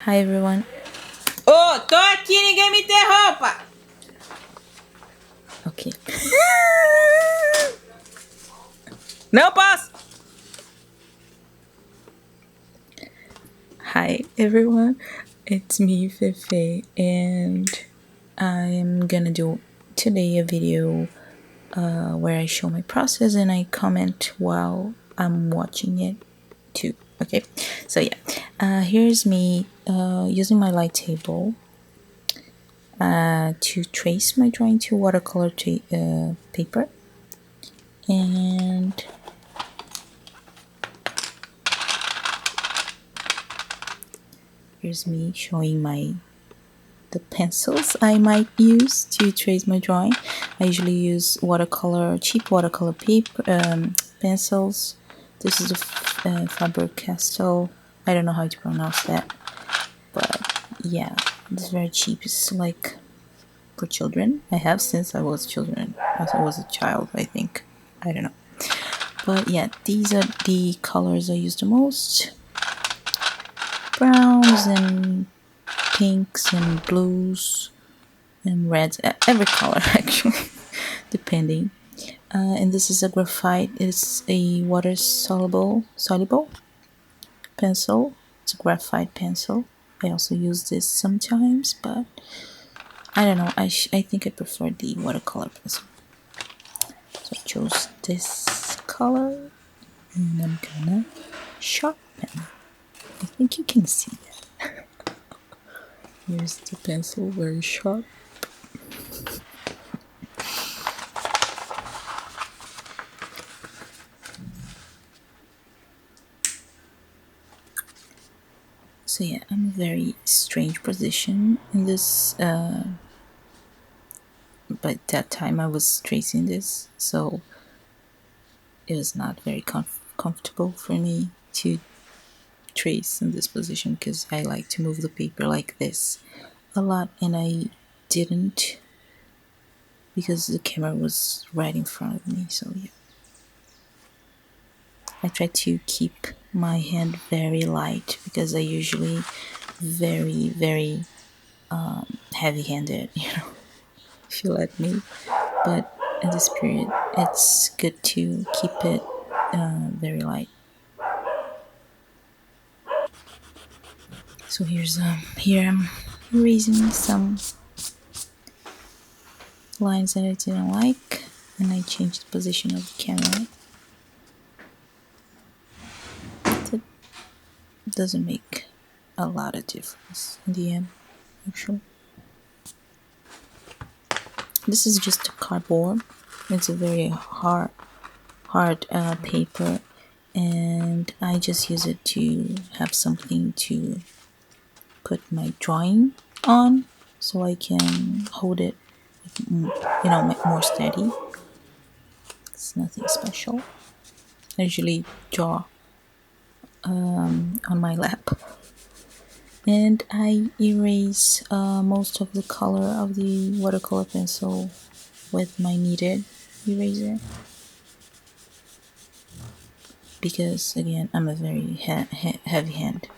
Hi everyone. Ô, tô aqui, ninguém me interrompa! Okay. Não posso! Hi everyone, it's me, Fefê, and I'm gonna do today a video where I show my process and I comment while I'm watching it too. Okay, so yeah, here's me using my light table to trace my drawing to watercolor paper, and here's me showing the pencils I might use to trace my drawing. I usually use cheap watercolor paper pencils. This is a Faber-Castell. I don't know how to pronounce that, but yeah, it's very cheap. It's like for children. I have since I was a child, I think. I don't know. But yeah, these are the colors I use the most. Browns and pinks and blues and reds, every color actually, depending. And this is a graphite. It's a water soluble pencil. It's a graphite pencil. I also use this sometimes, but I don't know. I think I prefer the watercolor pencil. So I chose this color, and I'm gonna sharpen. I think you can see that. Here's the pencil, very sharp. So yeah, I'm in a very strange position in this, but that time I was tracing this, so it was not very comfortable for me to trace in this position because I like to move the paper like this a lot, and I didn't because the camera was right in front of me. So yeah, I try to keep my hand very light because I usually very heavy-handed, if you let me. But in this period, it's good to keep it very light. So here I'm erasing some lines that I didn't like, and I changed the position of the camera. That doesn't make a lot of difference in the end, actually. This is just a cardboard. It's a very hard paper, and I just use it to have something to put my drawing on, so I can hold it, more steady. It's nothing special. I usually draw on my lap, and I erase most of the color of the watercolor pencil with my kneaded eraser, because again, I'm a very heavy hand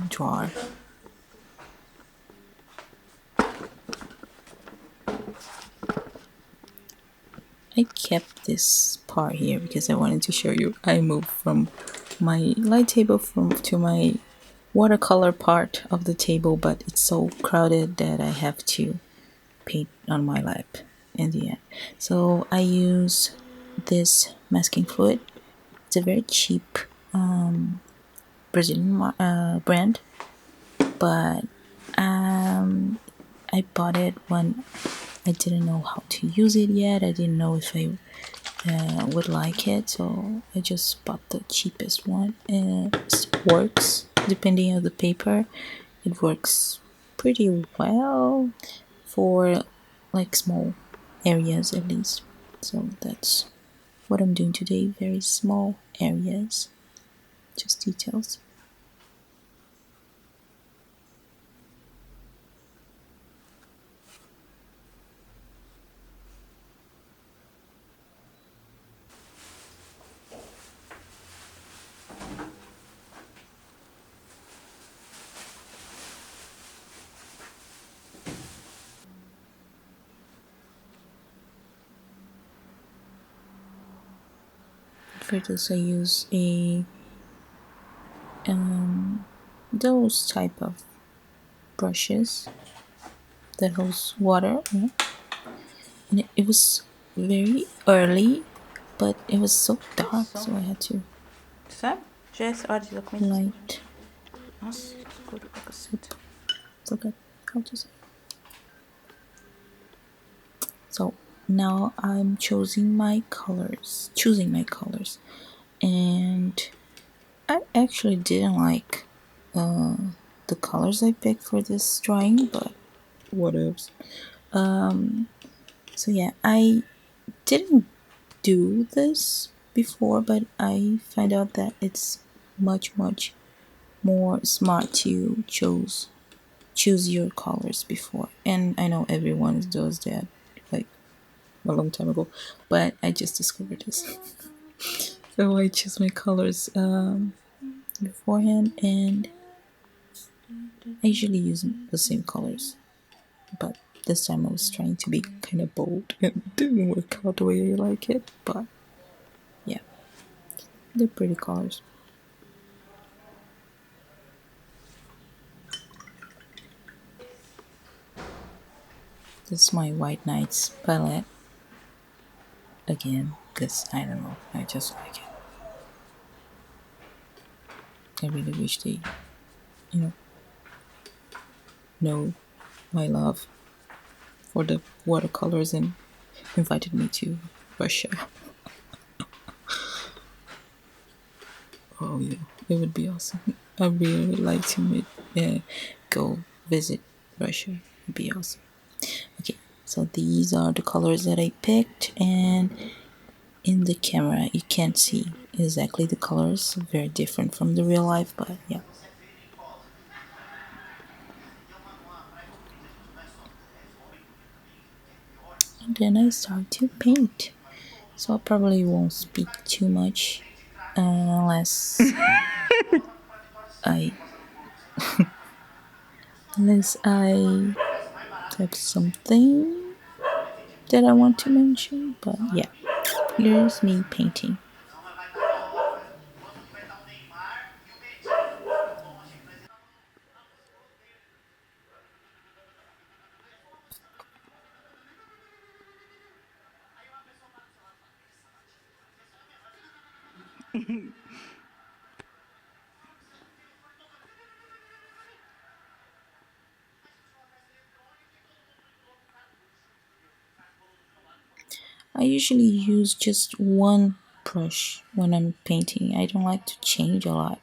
drawer. I kept this part here because I wanted to show you I moved from my light table to my watercolor part of the table, but it's so crowded that I have to paint on my lap in the end. So I use this masking fluid. It's a very cheap Brazilian brand, but I bought it when I didn't know how to use it yet. I didn't know if I would like it, so I just bought the cheapest one. It works depending on the paper. It works pretty well for like small areas at least. So that's what I'm doing today. Very small areas, just details. For this I use a those type of brushes that holds water. Yeah. And it was very early, but it was so dark, so I had to Sabe? Já é hora de documento. light. Nossa, escuro pra caceta. Forgot how to say. So now I'm choosing my colors, and I actually didn't like the colors I picked for this drawing, but what else? So yeah, I didn't do this before, but I find out that it's much more smart to choose your colors before. And I know everyone does that like a long time ago, but I just discovered this. So I choose my colors beforehand, and I usually use the same colors, but this time I was trying to be kind of bold and it didn't work out the way I like it, but yeah, they're pretty colors. This is my White Nights palette again, because I don't know, I just like it. I really wish they, know my love for the watercolors and invited me to Russia. Oh yeah, it would be awesome. I really would like to go visit Russia. It'd be awesome. Okay, so these are the colors that I picked, and in the camera you can't see exactly the colors, very different from the real life, but yeah. And then I start to paint. So I probably won't speak too much unless I have something that I want to mention. But yeah, here's me painting. I usually use just one brush when I'm painting. I don't like to change a lot.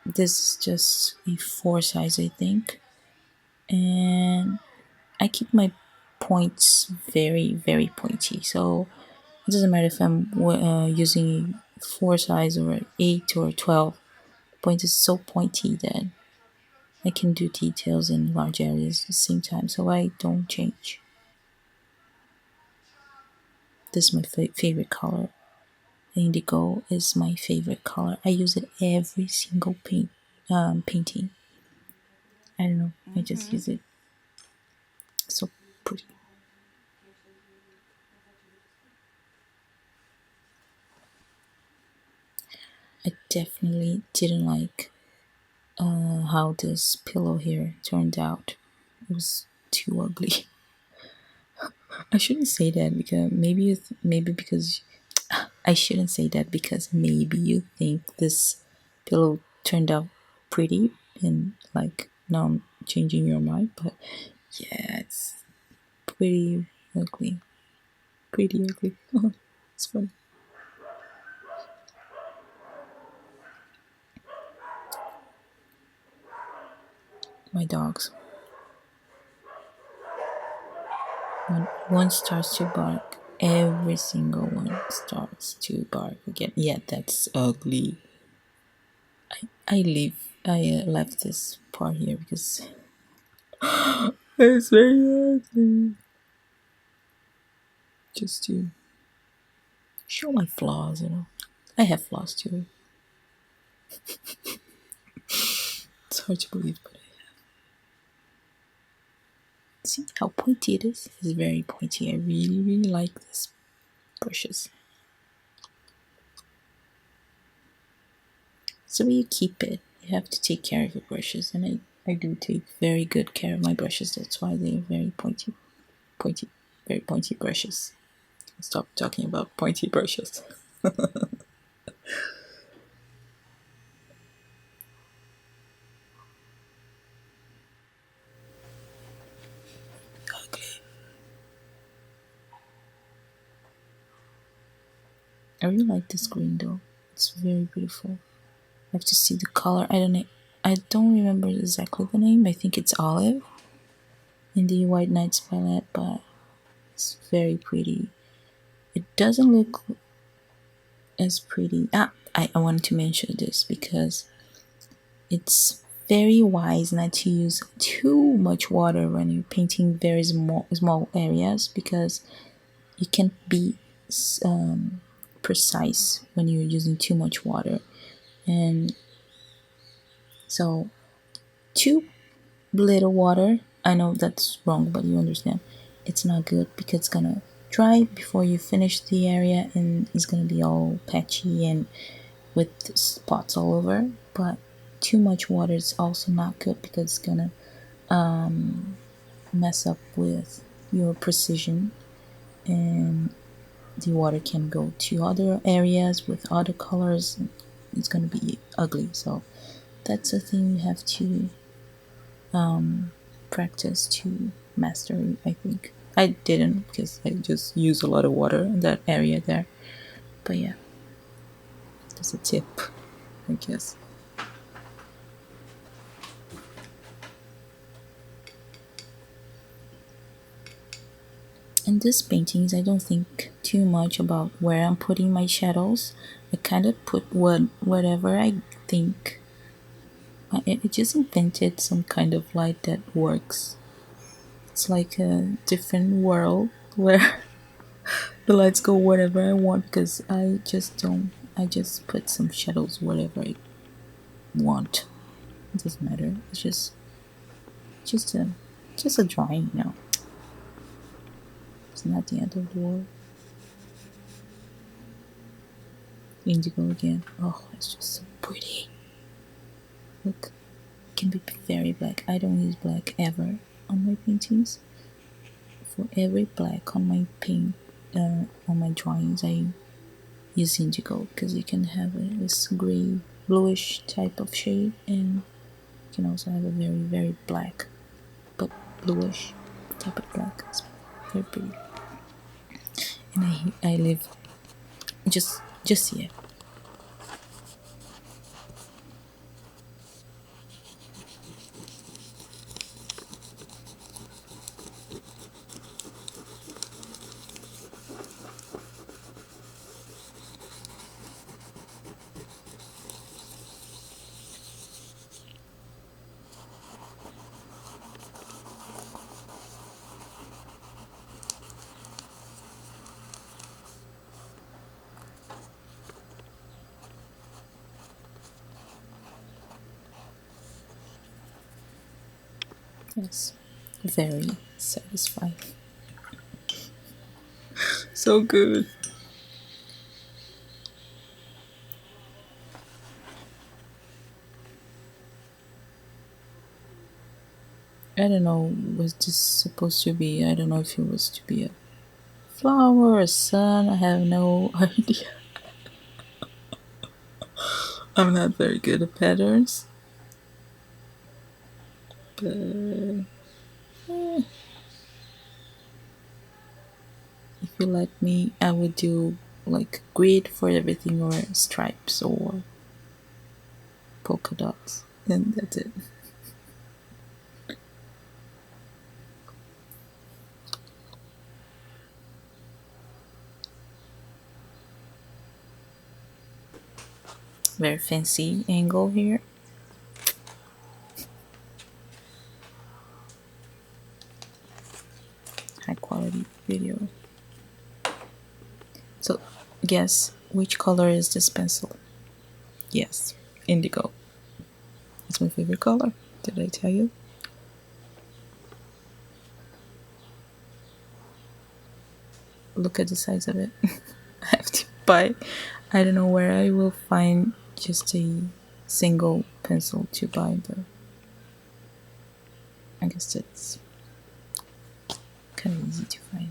This is just a 4 size, I think, and I keep my points very pointy. So it doesn't matter if I'm using 4 size or 8 or 12. The point is so pointy that I can do details in large areas at the same time, so I don't change. This is my favorite color. Indigo is my favorite color. I use it every single painting. I don't know. I just use it. So pretty. I definitely didn't like how this pillow here turned out. It was too ugly. I shouldn't say that because maybe because I shouldn't say that because maybe you think this pillow turned out pretty and like now I'm changing your mind, but yeah, it's pretty ugly. Pretty ugly. It's funny. My dogs. When one starts to bark, every single one starts to bark again. Yeah, that's ugly. I left this part here because it's very ugly. Just to show my flaws, I have flaws too. It's hard to believe, but I have. See how pointy it is? It's very pointy. I really like these brushes. the way you keep it. You have to take care of your brushes, and I do take very good care of my brushes. That's why they're very pointy, very pointy brushes. Stop talking about pointy brushes. Okay. I really like this green though. It's very beautiful. I have to see the color. I don't know. I don't remember exactly the name. I think it's olive in the White Nights palette, but it's very pretty. It doesn't look as pretty. I wanted to mention this because it's very wise not to use too much water when you're painting very small areas, because you can't be precise when you're using too much water. And so too little water, I know that's wrong, but you understand, it's not good because it's gonna dry before you finish the area and it's gonna be all patchy and with spots all over. But too much water is also not good because it's gonna mess up with your precision, and the water can go to other areas with other colors and it's gonna be ugly. So that's a thing you have to practice to master it, I think. I didn't because I just use a lot of water in that area there. But yeah, that's a tip, I guess. In these paintings, I don't think too much about where I'm putting my shadows. I kind of put whatever I think. I just invented some kind of light that works. It's like a different world where the lights go wherever I want, because I just don't. I just put some shadows wherever I want. It doesn't matter. It's just a just a drawing, you know. It's not the end of the world. Indigo again. Oh, it's just so pretty. Look, it can be very black. I don't use black ever on my paintings. For every black on my paint, on my drawings, I use indigo because you can have this gray, bluish type of shade, and you can also have a very black, but bluish type of black. It's very pretty, and I live just here. Yes, very satisfying. So good. I don't know what this supposed to be. I don't know if it was to be a flower or a sun. I have no idea. I'm not very good at patterns, but if you let me, I would do like grid for everything, or stripes or polka dots, and that's it. Very fancy angle here. High quality video. So guess which color is this pencil? Yes, indigo. It's my favorite color. Did I tell you? Look at the size of it. I have to buy. I don't know where I will find just a single pencil to buy, but I guess that's kind of easy to find.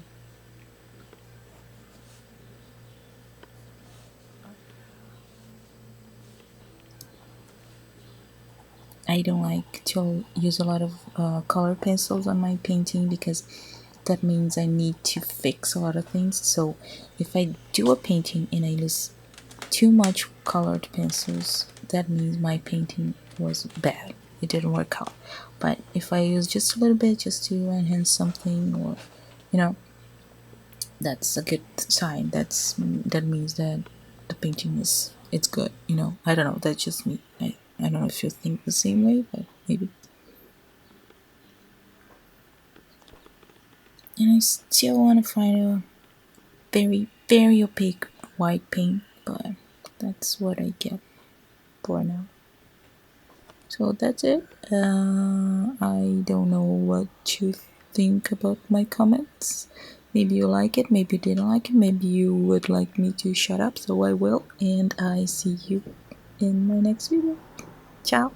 I don't like to use a lot of color pencils on my painting because that means I need to fix a lot of things. So if I do a painting and I use too much colored pencils, that means my painting was bad. It didn't work out. But if I use just a little bit just to enhance something, or that's a good sign. That means that the painting it's good. I don't know. That's just me. I don't know if you think the same way, but maybe. And I still want to find a very, very opaque white paint, but that's what I get for now. So that's it. I don't know what you think about my comments. Maybe you like it, maybe you didn't like it, maybe you would like me to shut up, so I will. And I see you in my next video. Ciao.